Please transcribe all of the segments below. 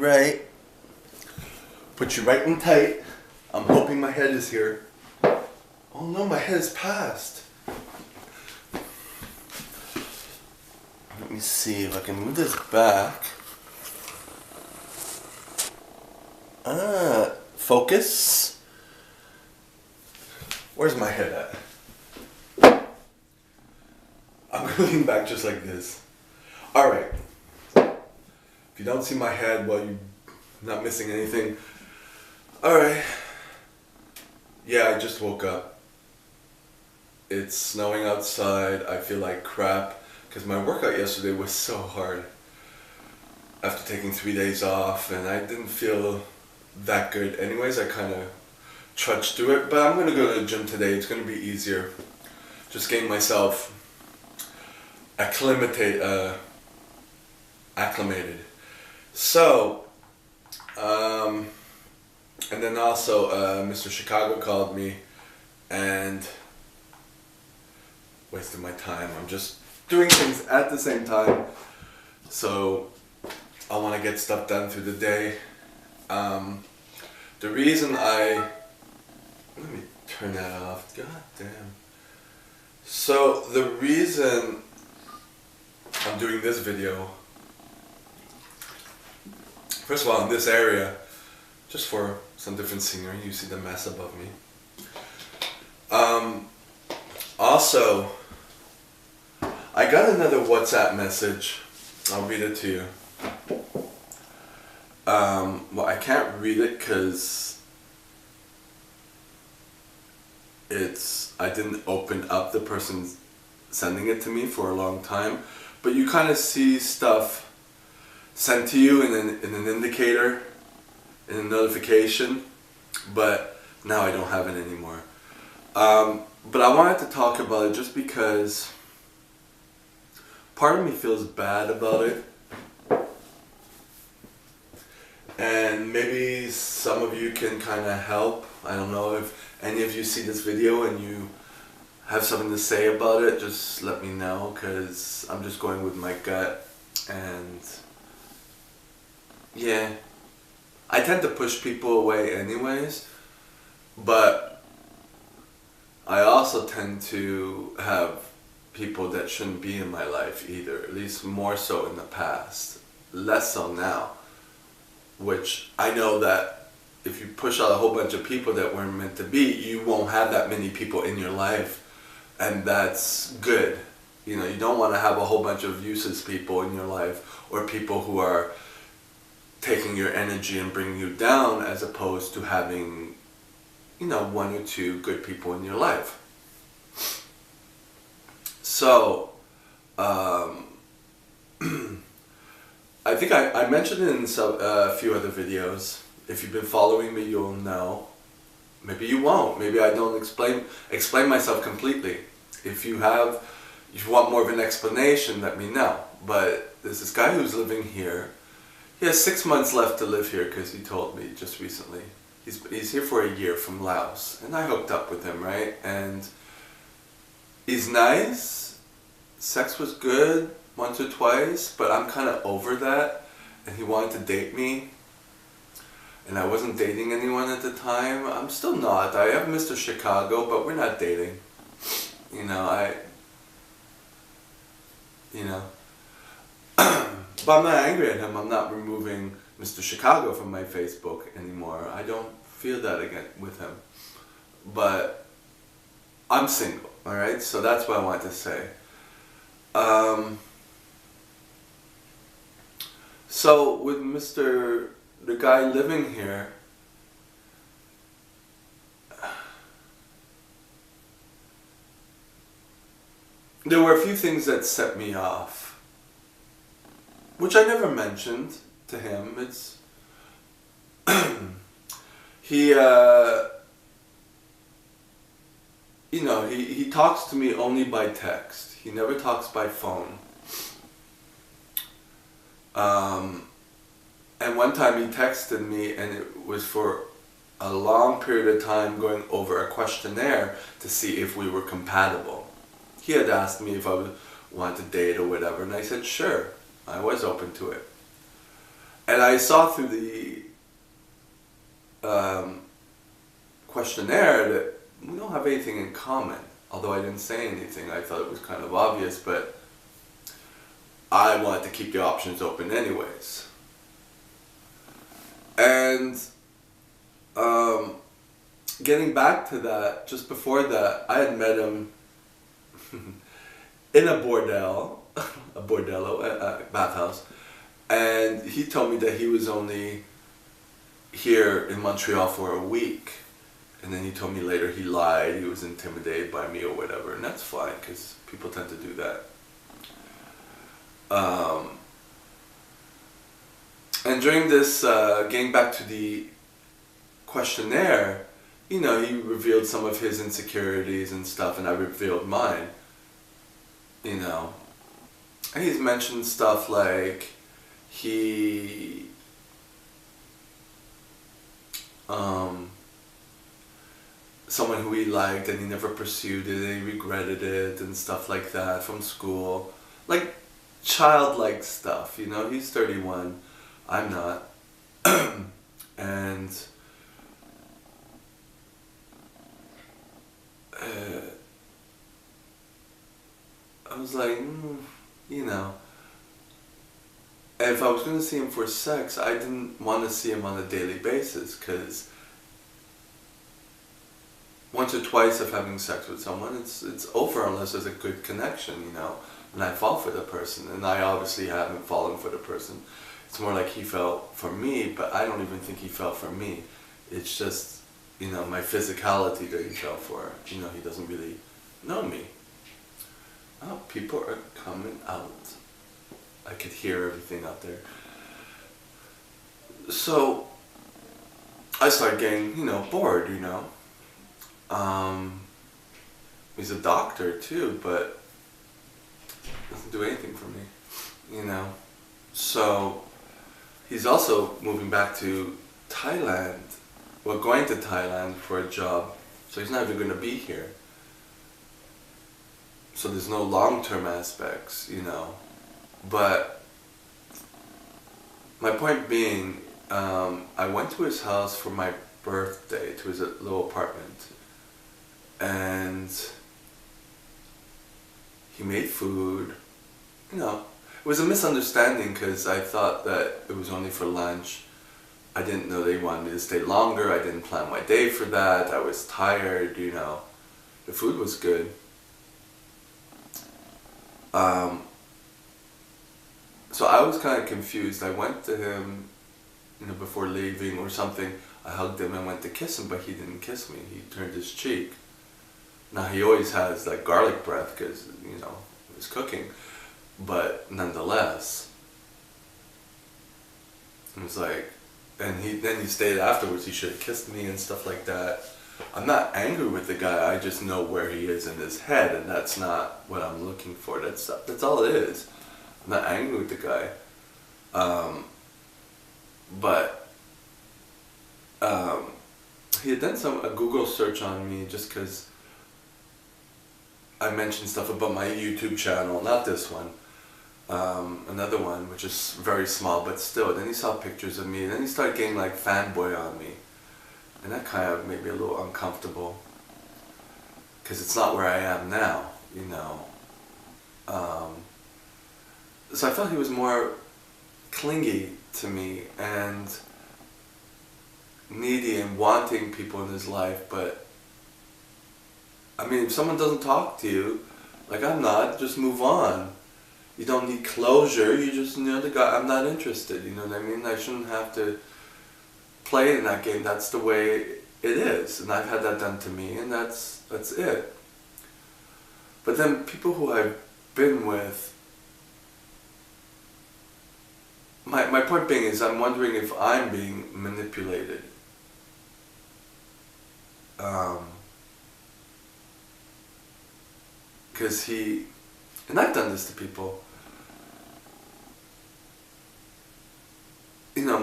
right. Put you right in tight. I'm hoping my head is here. Oh no, my head is past. Let me see if I can move this back. Focus. Where's my head at? I'm gonna lean back just like this. Alright. If you don't see my head, well, you're not missing anything. Alright. Yeah, I just woke up. It's snowing outside. I feel like crap because my workout yesterday was so hard. After taking 3 days off, and I didn't feel that good anyways. I kind of trudged through it, but I'm going to go to the gym today. It's going to be easier. Just getting myself acclimated. So, and then also Mr. Chicago called me and wasted my time. I'm just doing things at the same time. So I want to get stuff done through the day. The reason let me turn that off. God damn. So the reason I'm doing this video, first of all, in this area, just for some different scenery, you see the mess above me. Also, I got another WhatsApp message. I'll read it to you. Well, I can't read it because I didn't open up the person sending it to me for a long time, but you kind of see stuff sent to you in an indicator, in a notification, but now I don't have it anymore. But I wanted to talk about it just because part of me feels bad about it. And maybe some of you can kind of help. I don't know if any of you see this video and you have something to say about it, just let me know, because I'm just going with my gut. And yeah, I tend to push people away anyways, but I also tend to have people that shouldn't be in my life either, at least more so in the past, less so now. Which I know that if you push out a whole bunch of people that weren't meant to be, you won't have that many people in your life, and that's good. You know, you don't want to have a whole bunch of useless people in your life, or people who are taking your energy and bringing you down, as opposed to having, you know, one or two good people in your life. So, I think I mentioned it in a few other videos. If you've been following me, you'll know. Maybe you won't. Maybe I don't explain myself completely. If you want more of an explanation, let me know. But there's this guy who's living here. He has 6 months left to live here because he told me just recently. He's here for a year from Laos, and I hooked up with him, right? And he's nice. Sex was good once or twice, but I'm kind of over that, and he wanted to date me, and I wasn't dating anyone at the time. I'm still not. I have Mr. Chicago, but we're not dating. You know, but I'm not angry at him. I'm not removing Mr. Chicago from my Facebook anymore. I don't feel that again with him. But I'm single, alright? So that's what I wanted to say. So with the guy living here, there were a few things that set me off, which I never mentioned to him. It's he talks to me only by text. He never talks by phone. And one time he texted me, and it was for a long period of time, going over a questionnaire to see if we were compatible. He had asked me if I wanted to date or whatever, and I said sure. I was open to it. And I saw through the questionnaire that we don't have anything in common. Although I didn't say anything, I thought it was kind of obvious, but I wanted to keep the options open anyways. And getting back to that, just before that, I had met him in a bordello, a bathhouse, and he told me that he was only here in Montreal for a week, and then he told me later he lied, he was intimidated by me or whatever, and that's fine, because people tend to do that. And during this, getting back to the questionnaire, you know, he revealed some of his insecurities and stuff, and I revealed mine, you know. And he's mentioned stuff like he someone who he liked and he never pursued it and he regretted it and stuff like that from school. Like childlike stuff, you know. He's 31, I'm not. And I was like, you know, if I was going to see him for sex, I didn't want to see him on a daily basis, because once or twice of having sex with someone, it's over unless there's a good connection, you know, and I fall for the person, and I obviously haven't fallen for the person. It's more like he fell for me, but I don't even think he fell for me. It's just, you know, my physicality that he fell for. You know, he doesn't really know me. Oh, people are coming out. I could hear everything out there. So, I started getting, you know, bored, you know. He's a doctor too, but doesn't do anything for me, you know. So, he's also moving back to Thailand. Well, going to Thailand for a job. So he's not even going to be here. So there's no long-term aspects, you know. But my point being, I went to his house for my birthday, to his little apartment. And he made food, you know. It was a misunderstanding because I thought that it was only for lunch. I didn't know they wanted me to stay longer. I didn't plan my day for that. I was tired, you know. The food was good. So I was kind of confused. I went to him, you know, before leaving or something. I hugged him and went to kiss him, but he didn't kiss me. He turned his cheek. Now he always has like garlic breath because, you know, he was cooking. But nonetheless, it was like, and then he stated afterwards he should have kissed me and stuff like that. I'm not angry with the guy, I just know where he is in his head, and that's not what I'm looking for. That's all it is. I'm not angry with the guy. But he had done a Google search on me just because I mentioned stuff about my YouTube channel, not this one. Another one, which is very small, but still. Then he saw pictures of me, and then he started getting like fanboy on me. And that kind of made me a little uncomfortable. Because it's not where I am now, you know. So I felt he was more clingy to me and needy and wanting people in his life, but I mean, if someone doesn't talk to you, like I'm not, just move on. You don't need closure, you just, you know, the guy, I'm not interested, you know what I mean? I shouldn't have to play in that game, that's the way it is, and I've had that done to me, and that's it. But then people who I've been with, my point being is I'm wondering if I'm being manipulated. Because and I've done this to people, you know,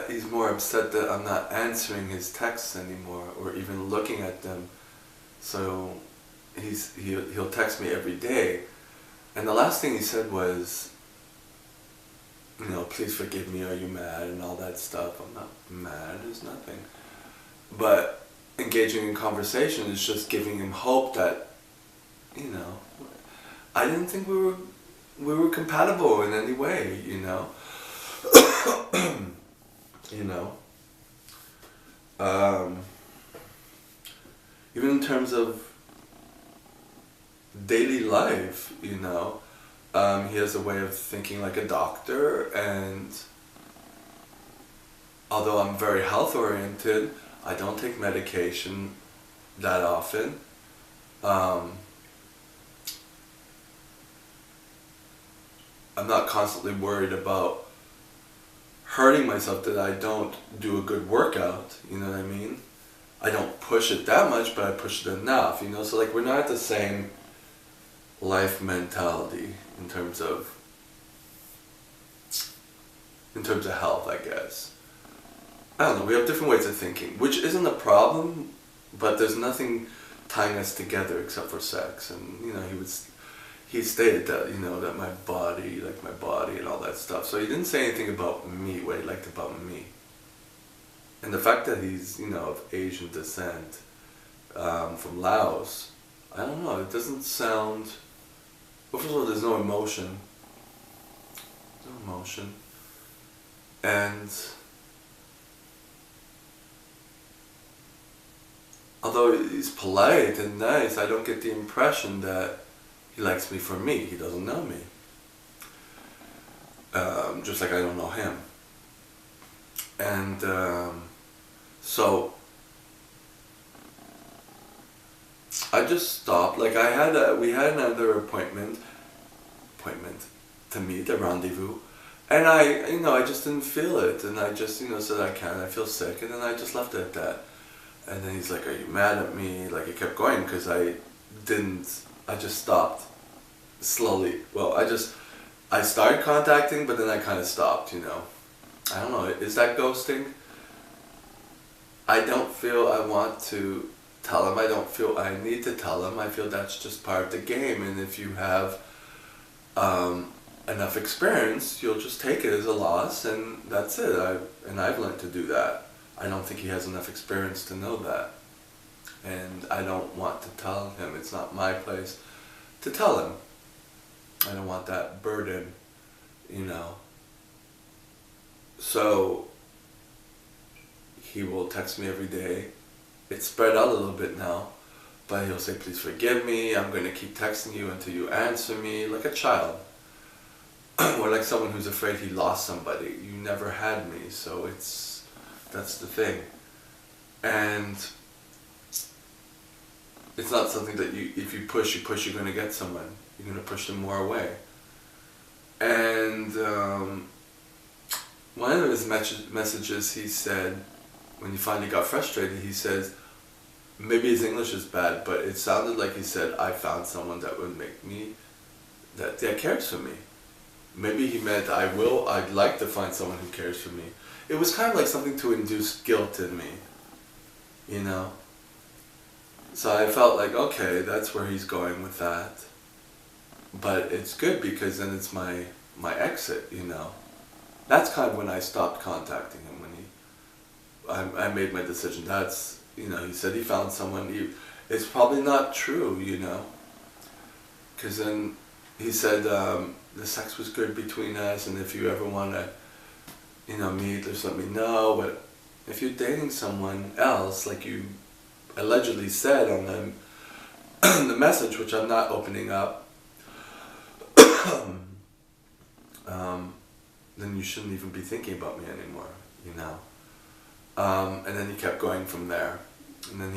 he's more upset that I'm not answering his texts anymore or even looking at them. So he'll text me every day, and the last thing he said was, please forgive me, are you mad, and all that stuff. I'm not mad, there's nothing. But engaging in conversation is just giving him hope that, I didn't think we were compatible in any way, you know. Even in terms of daily life, he has a way of thinking like a doctor, and although I'm very health oriented, I don't take medication that often. I'm not constantly worried about hurting myself that I don't do a good workout, you know what I mean? I don't push it that much, but I push it enough, so like we're not at the same life mentality in terms of health, I guess. I don't know, we have different ways of thinking, which isn't a problem, but there's nothing tying us together except for sex. And he stated that, that my body and all that stuff. So he didn't say anything about me, what he liked about me. And the fact that he's, of Asian descent, from Laos, I don't know, it doesn't sound... Well, first of all, there's no emotion. And although he's polite and nice, I don't get the impression that he likes me for me. He doesn't know me. Just like I don't know him. And so I just stopped. Like we had another appointment to meet, a rendezvous, and I just didn't feel it, and I just said I feel sick, and then I just left it at that. And then he's like, "Are you mad at me?" Like it kept going because I just stopped slowly. Well, I started contacting, but then I kind of stopped. I don't know. Is that ghosting? I don't feel I want to tell him. I don't feel I need to tell him. I feel that's just part of the game. And if you have enough experience, you'll just take it as a loss, and that's it. I've learned to do that. I don't think he has enough experience to know that. And I don't want to tell him. It's not my place to tell him. I don't want that burden, So he will text me every day. It's spread out a little bit now, but he'll say, "Please forgive me, I'm going to keep texting you until you answer me," like a child. Or like someone who's afraid he lost somebody. You never had me, so that's the thing. And it's not something that if you push, you're going to get someone. You're going to push them more away. And one of his messages, he said, when he finally got frustrated, he says, maybe his English is bad, but it sounded like he said, "I found someone that would make me, that cares for me." Maybe he meant, I'd like to find someone who cares for me. It was kind of like something to induce guilt in me, So I felt like, okay, that's where he's going with that. But it's good because then it's my exit, That's kind of when I stopped contacting him, when I made my decision. That's, he said he found someone. It's probably not true, Because then he said the sex was good between us, and if you ever want to, meet, just let me know. But if you're dating someone else, like you allegedly said on the message, which I'm not opening up, then you shouldn't even be thinking about me anymore, And then he kept going from there. And then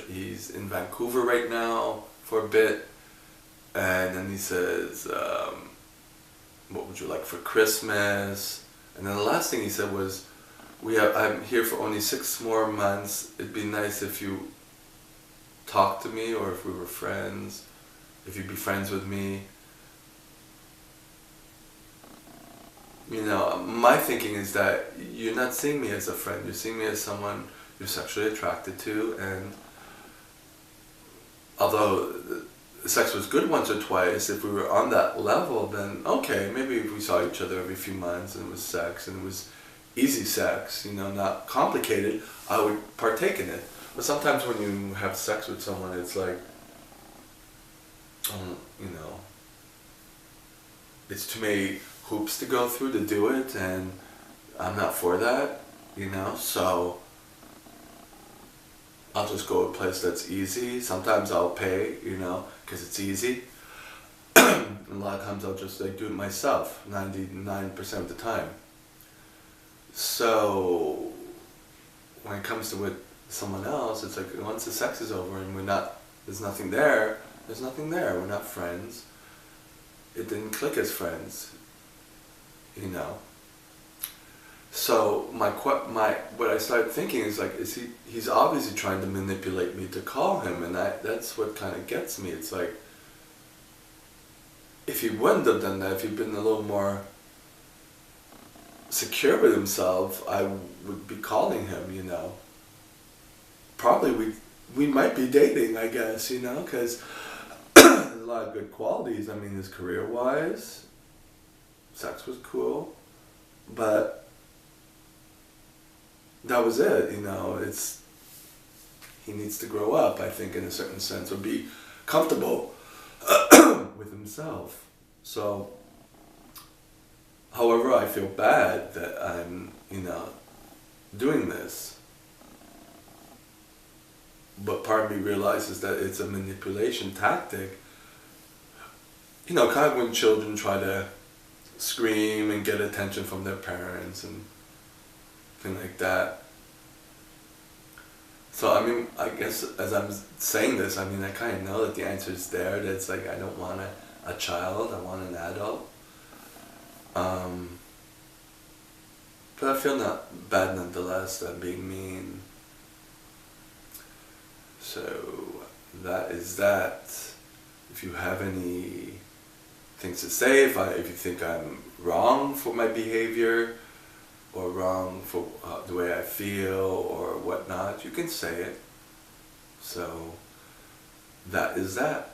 he's in Vancouver right now for a bit. And then he says, "What would you like for Christmas?" And then the last thing he said was, "I'm here for only 6 more months. It'd be nice if you talked to me, or if we were friends, if you'd be friends with me." My thinking is that you're not seeing me as a friend. You're seeing me as someone you're sexually attracted to, and although sex was good once or twice, if we were on that level, then okay, maybe if we saw each other every few months and it was sex and it was easy sex, you know, not complicated, I would partake in it. But sometimes when you have sex with someone, it's like, you know, it's too many hoops to go through to do it, and I'm not for that, you know, so I'll just go to a place that's easy. Sometimes I'll pay, you know, because it's easy. And a lot of times I'll just like do it myself, 99% of the time. So when it comes to with someone else, it's like once the sex is over and there's nothing there, there's nothing there. We're not friends. It didn't click as friends, you know. So what I started thinking is like, he's obviously trying to manipulate me to call him, and that's what kind of gets me. It's like, if he wouldn't have done that, if he'd been a little more secure with himself, I would be calling him, you know. Probably we might be dating, I guess, you know, because there's a lot of good qualities. I mean, his career-wise, sex was cool, but that was it, you know. He needs to grow up, I think, in a certain sense, or be comfortable with himself. So, however, I feel bad that I'm, you know, doing this. But part of me realizes that it's a manipulation tactic. You know, kind of when children try to scream and get attention from their parents and things like that. So, I mean, I guess as I'm saying this, I mean, I kind of know that the answer is there, that it's like, I don't want a child, I want an adult. But I feel not bad nonetheless that I'm being mean. So, that is that. If you have any things to say, if you think I'm wrong for my behavior, or wrong for the way I feel, or whatnot, you can say it. So, that is that.